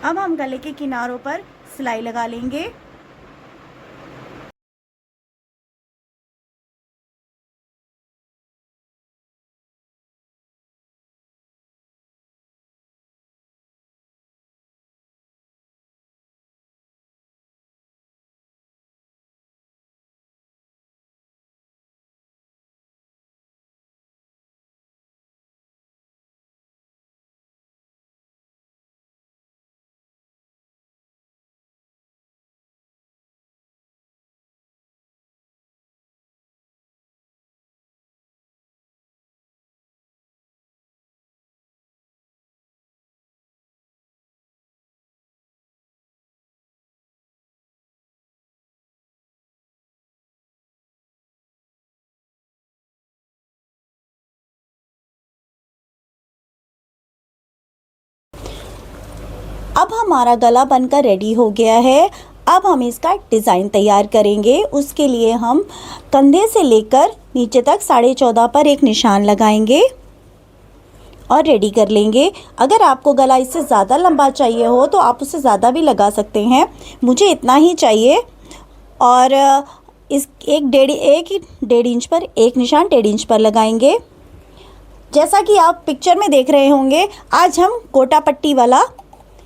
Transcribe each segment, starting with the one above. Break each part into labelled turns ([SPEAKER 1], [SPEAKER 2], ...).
[SPEAKER 1] अब हम गले के किनारों पर सिलाई लगा लेंगे। अब हमारा गला बनकर रेडी हो गया है। अब हम इसका डिज़ाइन तैयार करेंगे। उसके लिए हम कंधे से लेकर नीचे तक 14.5 पर एक निशान लगाएंगे और रेडी कर लेंगे। अगर आपको गला इससे ज़्यादा लंबा चाहिए हो तो आप उससे ज़्यादा भी लगा सकते हैं। मुझे इतना ही चाहिए। और इस एक डेढ़ इंच पर एक निशान 1.5 इंच पर लगाएंगे। जैसा कि आप पिक्चर में देख रहे होंगे, आज हम गोटा पट्टी वाला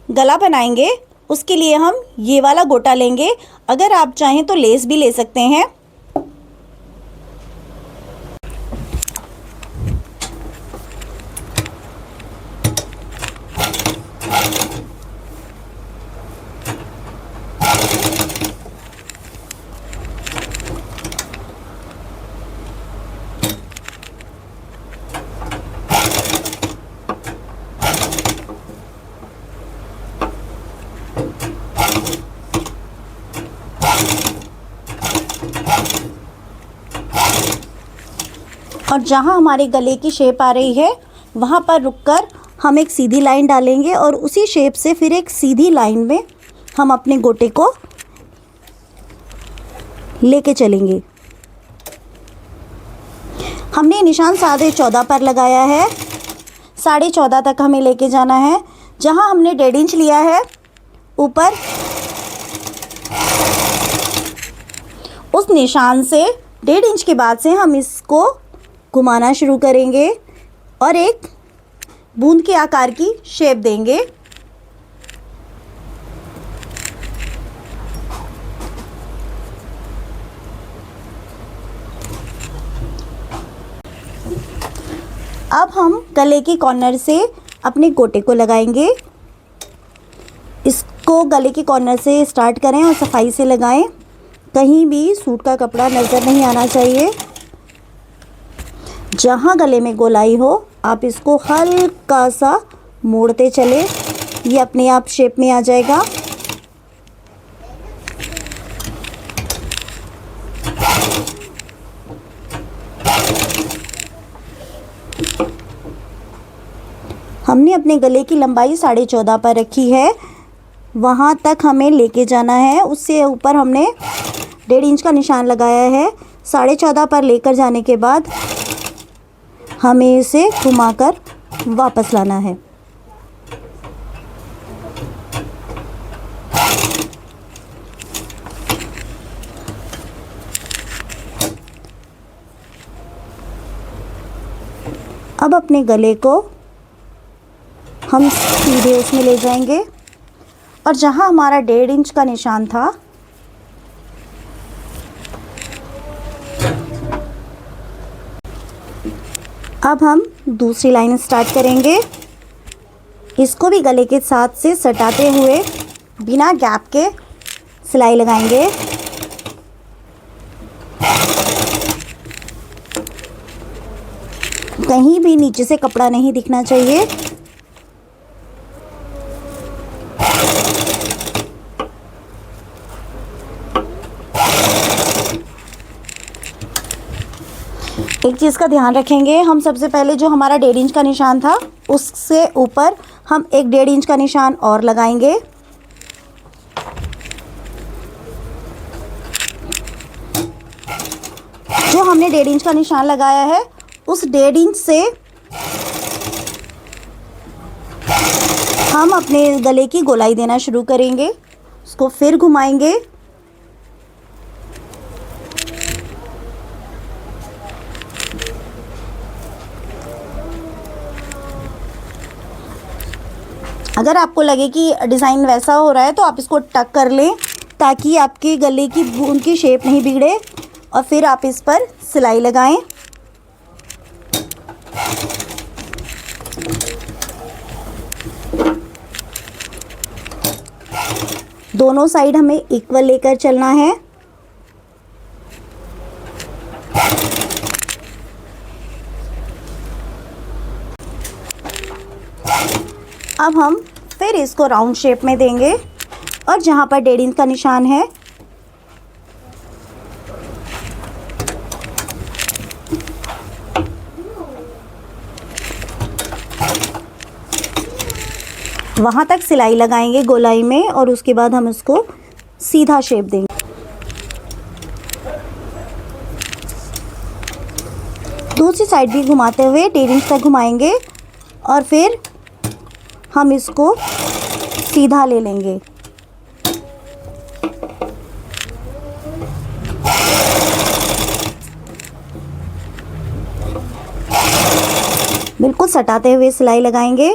[SPEAKER 1] गला बनाएंगे। उसके लिए हम ये वाला गोटा लेंगे। अगर आप चाहें तो लेस भी ले सकते हैं। और जहाँ हमारे गले की शेप आ रही है वहाँ पर रुककर हम एक सीधी लाइन डालेंगे और उसी शेप से फिर एक सीधी लाइन में हम अपने गोटे को लेके चलेंगे। हमने निशान 14.5 पर लगाया है। 14.5 तक हमें लेके जाना है। जहाँ हमने 1.5 इंच लिया है ऊपर, उस निशान से 1.5 इंच के बाद से हम इसको घुमाना शुरू करेंगे और एक बूंद के आकार की शेप देंगे। अब हम गले की कॉर्नर से अपने गोटे को लगाएंगे। इसको गले की कॉर्नर से स्टार्ट करें और सफाई से लगाएं। कहीं भी सूट का कपड़ा नज़र नहीं आना चाहिए। जहाँ गले में गोलाई हो आप इसको हल्का सा मोड़ते चले, ये अपने आप शेप में आ जाएगा। हमने अपने गले की लंबाई 14.5 पर रखी है। वहाँ तक हमें लेके जाना है। उससे ऊपर हमने 1.5 इंच का निशान लगाया है। 14.5 पर लेकर जाने के बाद हमें इसे घुमाकर वापस लाना है। अब अपने गले को हम सीधे उसमें ले जाएंगे और जहां हमारा 1.5 इंच का निशान था, अब हम दूसरी लाइन स्टार्ट करेंगे। इसको भी गले के साथ से सटाते हुए बिना गैप के सिलाई लगाएंगे। कहीं भी नीचे से कपड़ा नहीं दिखना चाहिए। एक चीज़ का ध्यान रखेंगे, हम सबसे पहले जो हमारा 1.5 इंच का निशान था उससे ऊपर हम एक 1.5 इंच का निशान और लगाएंगे। जो हमने 1.5 इंच का निशान लगाया है उस 1.5 इंच से हम अपने गले की गोलाई देना शुरू करेंगे। उसको फिर घुमाएंगे। अगर आपको लगे कि डिज़ाइन वैसा हो रहा है तो आप इसको टक कर लें, ताकि आपके गले की बूंद की शेप नहीं बिगड़े। और फिर आप इस पर सिलाई लगाएं। दोनों साइड हमें इक्वल लेकर चलना है। अब हम फिर इसको राउंड शेप में देंगे और जहाँ पर 1.5 इंच का निशान है वहाँ तक सिलाई लगाएंगे गोलाई में, और उसके बाद हम इसको सीधा शेप देंगे। दूसरी साइड भी घुमाते हुए 1.5 इंच तक घुमाएंगे और फिर हम इसको सीधा ले लेंगे। बिल्कुल सटाते हुए सिलाई लगाएंगे।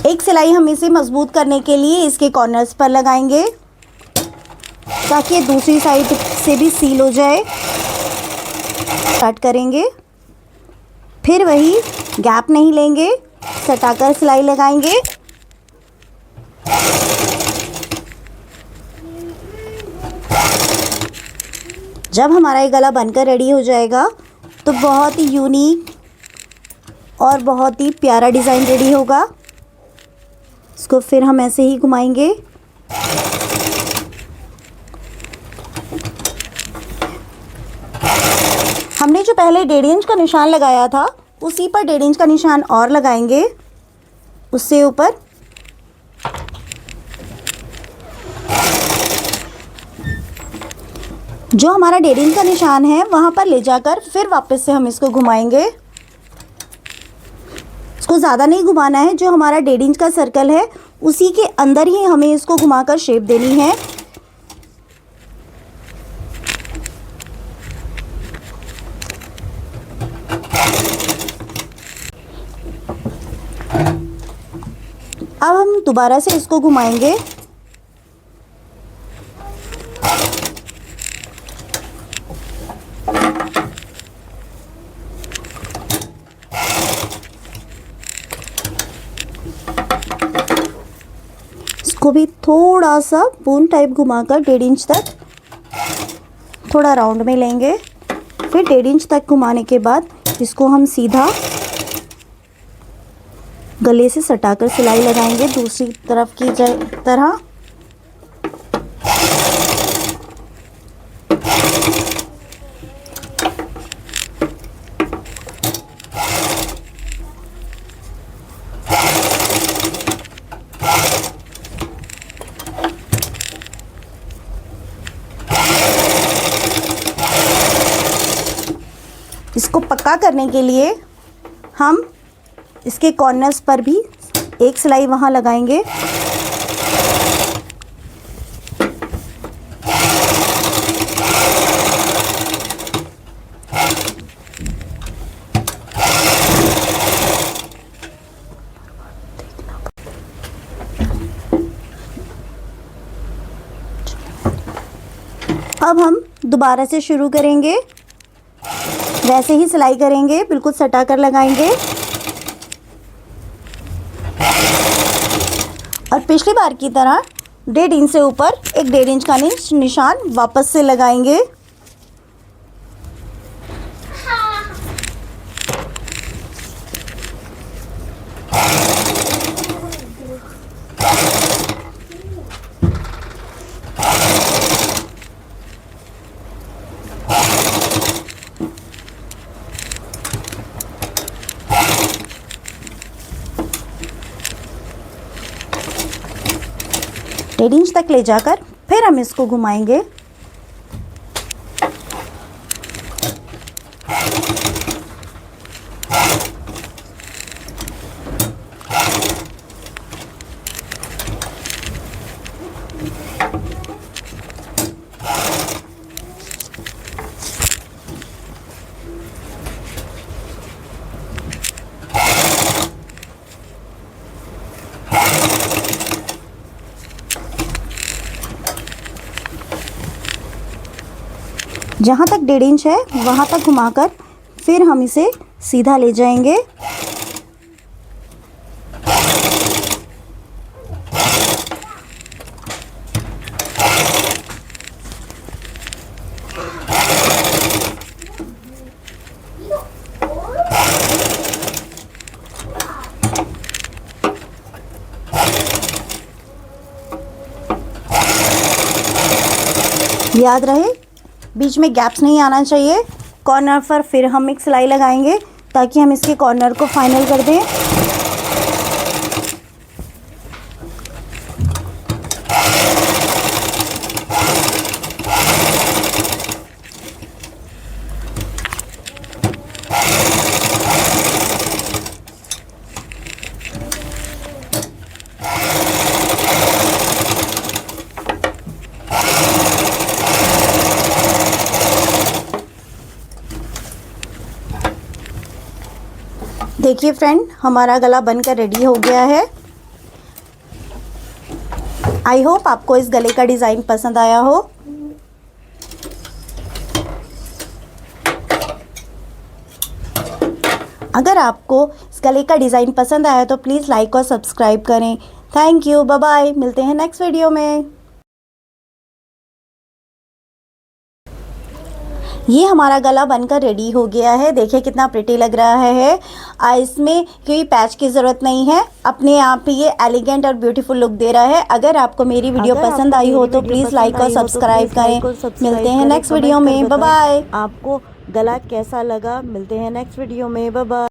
[SPEAKER 1] एक सिलाई हम इसे मजबूत करने के लिए इसके कॉर्नर्स पर लगाएंगे, ताकि दूसरी साइड से भी सील हो जाए। स्टार्ट करेंगे, फिर वही गैप नहीं लेंगे, सटाकर सिलाई लगाएंगे। जब हमारा ये गला बनकर रेडी हो जाएगा तो बहुत ही यूनिक और बहुत ही प्यारा डिज़ाइन रेडी होगा। इसको फिर हम ऐसे ही घुमाएंगे। हमने जो पहले 1.5 इंच का निशान लगाया था उसी पर 1.5 इंच का निशान और लगाएंगे उससे ऊपर। जो हमारा 1.5 इंच का निशान है वहाँ पर ले जाकर फिर वापस से हम इसको घुमाएंगे। इसको ज़्यादा नहीं घुमाना है, जो हमारा 1.5 इंच का सर्कल है उसी के अंदर ही हमें इसको घुमाकर शेप देनी है। अब हम दोबारा से इसको घुमाएंगे। इसको भी थोड़ा सा बून टाइप घुमाकर 1.5 इंच तक थोड़ा राउंड में लेंगे। फिर 1.5 इंच तक घुमाने के बाद इसको हम सीधा गले से सटाकर सिलाई लगाएंगे दूसरी तरफ की तरह। इसको पक्का करने के लिए हम इसके कॉर्नर्स पर भी एक सिलाई वहाँ लगाएंगे। अब हम दोबारा से शुरू करेंगे, वैसे ही सिलाई करेंगे, बिल्कुल सटा कर लगाएंगे। और पिछली बार की तरह 1.5 इंच से ऊपर एक 1.5 इंच का निशान वापस से लगाएंगे। 1.5 इंच तक ले जाकर फिर हम इसको घुमाएंगे। जहाँ तक 1.5 इंच है वहाँ तक घुमाकर फिर हम इसे सीधा ले जाएंगे। याद रहे बीच में गैप्स नहीं आना चाहिए। कॉर्नर पर फिर हम एक सिलाई लगाएंगे ताकि हम इसके कॉर्नर को फाइनल कर दें। देखिए फ्रेंड, हमारा गला बनकर रेडी हो गया है। आई होप आपको इस गले का डिज़ाइन पसंद आया हो। अगर आपको इस गले का डिज़ाइन पसंद आया तो प्लीज़ लाइक और सब्सक्राइब करें। थैंक यू, बाय बाय, मिलते हैं नेक्स्ट वीडियो में। ये हमारा गला बनकर रेडी हो गया है। देखिए कितना प्रिटी लग रहा है। इसमें कोई पैच की ज़रूरत नहीं है, अपने आप ही ये एलिगेंट और ब्यूटीफुल लुक दे रहा है। अगर आपको मेरी वीडियो पसंद आई हो तो प्लीज़ लाइक और सब्सक्राइब करें। मिलते हैं नेक्स्ट वीडियो में, बाय बाय।
[SPEAKER 2] आपको गला कैसा लगा, मिलते हैं नेक्स्ट वीडियो में, बाय बाय।